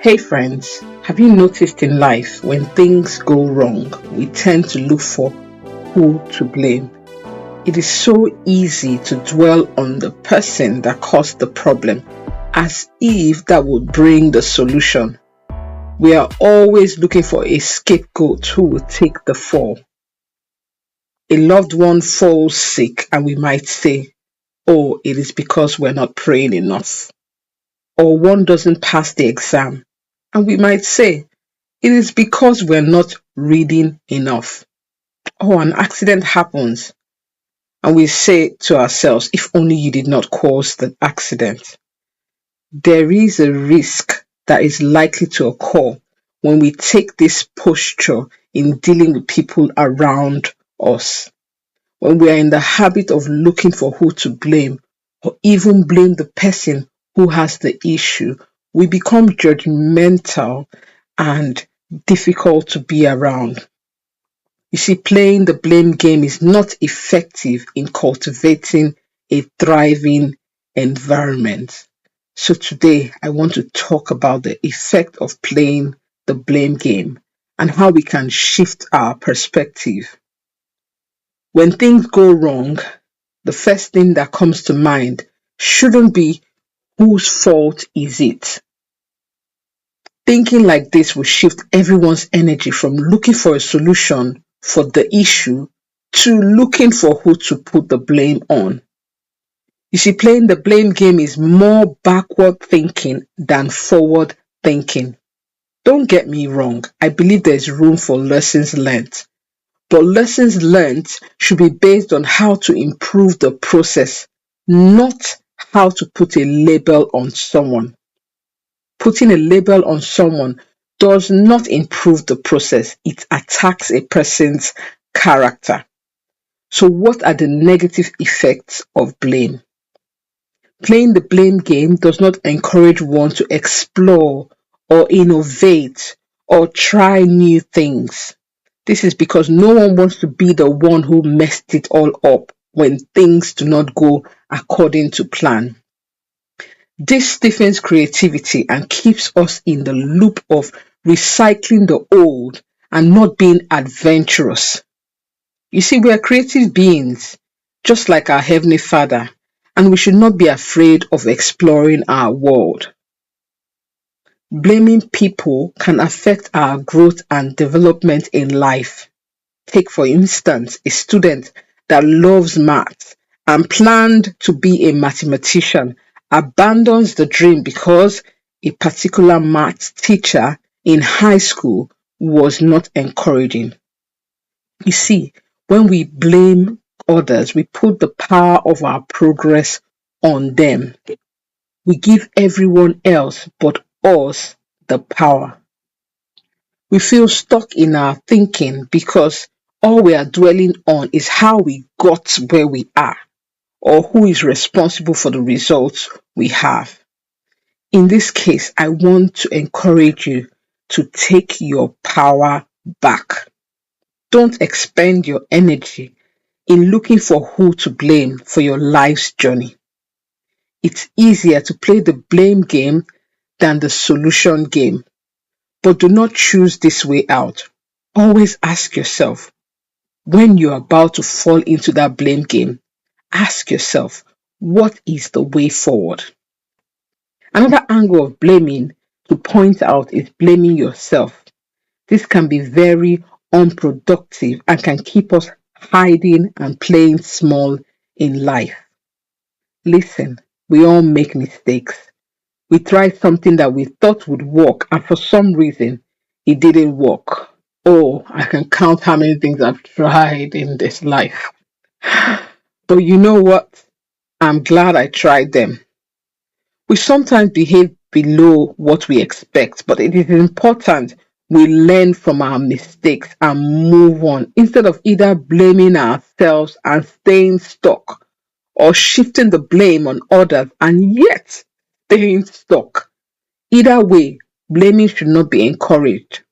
Hey friends, have you noticed in life when things go wrong, we tend to look for who to blame? It is so easy to dwell on the person that caused the problem as if that would bring the solution. We are always looking for a scapegoat who will take the fall. A loved one falls sick and we might say, oh, it is because we're not praying enough. Or one doesn't pass the exam and we might say, it is because we're not reading enough. Or an accident happens and we say to ourselves, if only you did not cause the accident. There is a risk that is likely to occur when we take this posture in dealing with people around us. When we are in the habit of looking for who to blame or even blame the person who has the issue, we become judgmental and difficult to be around. You see, playing the blame game is not effective in cultivating a thriving environment. So today I want to talk about the effect of playing the blame game and how we can shift our perspective. When things go wrong, the first thing that comes to mind shouldn't be whose fault is it. Thinking like this will shift everyone's energy from looking for a solution for the issue to looking for who to put the blame on. You see, playing the blame game is more backward thinking than forward thinking. Don't get me wrong, I believe there's room for lessons learned. But lessons learned should be based on how to improve the process, not how to put a label on someone. Putting a label on someone does not improve the process, it attacks a person's character. So what are the negative effects of blame? Playing the blame game does not encourage one to explore or innovate or try new things. This is because no one wants to be the one who messed it all up when things do not go according to plan. This stiffens creativity and keeps us in the loop of recycling the old and not being adventurous. You see, we are creative beings, just like our Heavenly Father, and we should not be afraid of exploring our world. Blaming people can affect our growth and development in life. Take, for instance, a student that loves maths and planned to be a mathematician abandons the dream because a particular maths teacher in high school was not encouraging. You see, when we blame others, we put the power of our progress on them. We give everyone else but us the power. We feel stuck in our thinking because all we are dwelling on is how we got where we are or who is responsible for the results we have. In this case, I want to encourage you to take your power back. Don't expend your energy in looking for who to blame for your life's journey. It's easier to play the blame game than the solution game. But do not choose this way out. Always ask yourself, when you're about to fall into that blame game, ask yourself, what is the way forward? Another angle of blaming to point out is blaming yourself. This can be very unproductive and can keep us hiding and playing small in life. Listen, we all make mistakes. We tried something that we thought would work and for some reason it didn't work. Oh, I can count how many things I've tried in this life. But you know what? I'm glad I tried them. We sometimes behave below what we expect, but it is important we learn from our mistakes and move on instead of either blaming ourselves and staying stuck or shifting the blame on others and yet staying stuck. Either way, blaming should not be encouraged.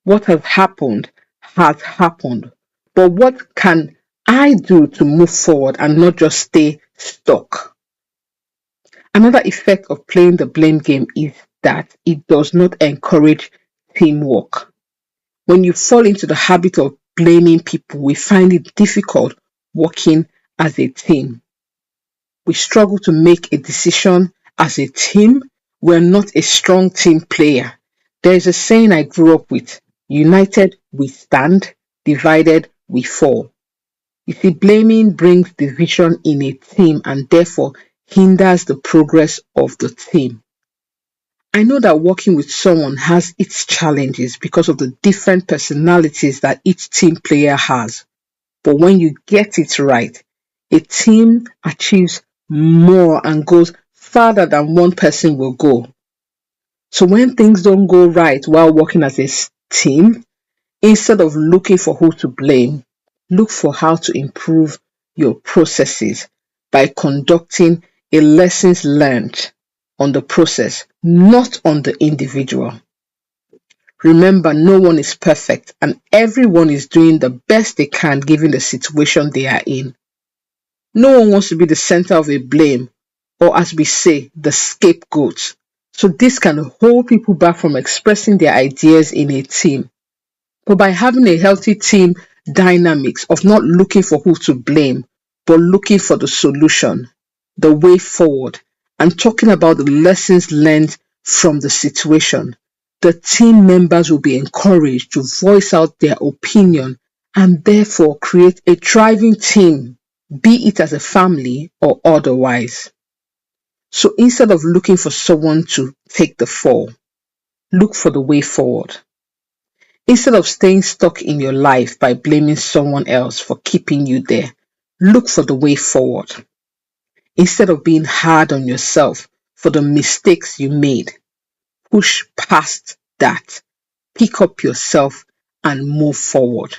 What has happened has happened. But what can I do to move forward and not just stay stuck? Another effect of playing the blame game is that it does not encourage teamwork. When you fall into the habit of blaming people, we find it difficult working as a team. We struggle to make a decision as a team. We're not a strong team player. There is a saying I grew up with: united we stand, divided we fall. You see, blaming brings division in a team and therefore hinders the progress of the team. I know that working with someone has its challenges because of the different personalities that each team player has. But when you get it right, a team achieves more and goes farther than one person will go. So when things don't go right while working as a team, instead of looking for who to blame, look for how to improve your processes by conducting a lessons learned on the process, not on the individual. Remember, no one is perfect and everyone is doing the best they can given the situation they are in. No one wants to be the center of a blame, or as we say, the scapegoat. So this can hold people back from expressing their ideas in a team. But by having a healthy team dynamics of not looking for who to blame, but looking for the solution, the way forward, and talking about the lessons learned from the situation, the team members will be encouraged to voice out their opinion and therefore create a thriving team, be it as a family or otherwise. So instead of looking for someone to take the fall, look for the way forward. Instead of staying stuck in your life by blaming someone else for keeping you there, look for the way forward. Instead of being hard on yourself for the mistakes you made, push past that, pick up yourself and move forward.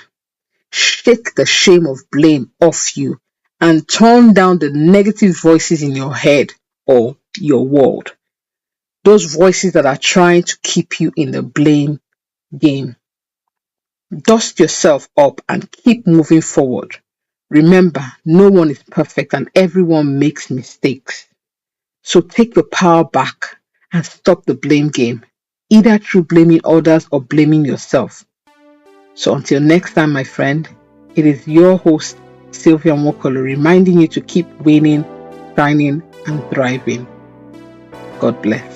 Shake the shame of blame off you and turn down the negative voices in your head or your world. Those voices that are trying to keep you in the blame game. Dust yourself up and keep moving forward. Remember, no one is perfect and everyone makes mistakes. So take your power back and stop the blame game, either through blaming others or blaming yourself. So until next time, my friend, it is your host, Sylvia Nwokolo, reminding you to keep winning, shining, and thriving. God bless.